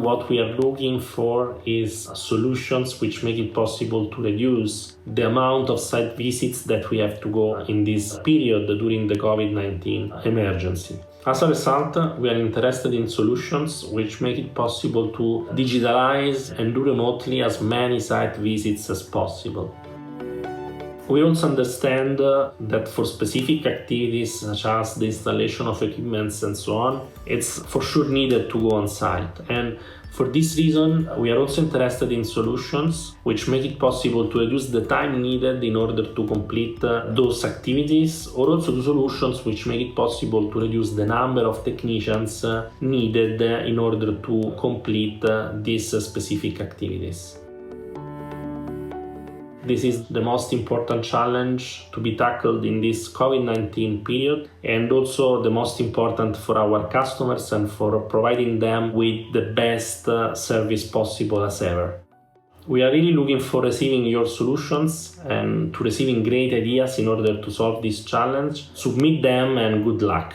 what we are looking for is solutions which make it possible to reduce the amount of site visits that we have to go in this period during the COVID-19 emergency. As a result, we are interested in solutions which make it possible to digitalize and do remotely as many site visits as possible. We also understand that for specific activities such as the installation of equipments and so on, it's for sure needed to go on site. And for this reason, we are also interested in solutions which make it possible to reduce the time needed in order to complete those activities, or also the solutions which make it possible to reduce the number of technicians needed in order to complete these specific activities. This is the most important challenge to be tackled in this COVID-19 period, and also the most important for our customers and for providing them with the best service possible as ever. We are really looking for receiving your solutions and to receiving great ideas in order to solve this challenge. Submit them and good luck.